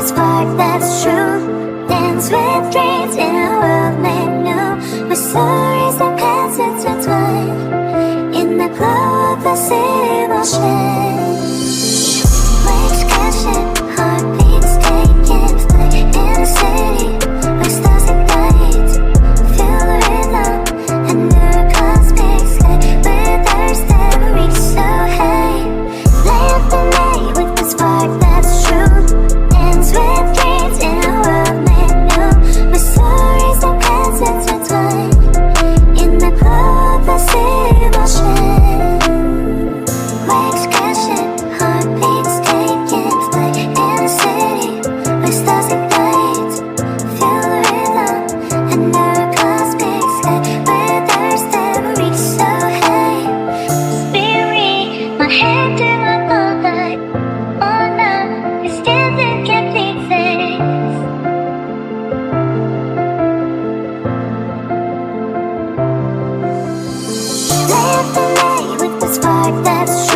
spark that's true. Dance with dreams in a world made new, with stories that paths intertwine. In the glow of the city will shine. Waves crashing, heartbeats taking flight. In the city where stars ignite, feel the rhythm under a cosmic sky, where thirst never reach so high. Light up the night with the spark that's true. Dance with dreams in a world made new, with stories that paths intertwine. In the glow of the city will shine. Waves crashing, heartbeats taking flight. In the city where stars ignite, feel the rhythm under a cosmic sky, where thirst never reach so high. Spirit, my hand to my heart. Oh no, you still can't fix it. Light up the night with the spark that's true.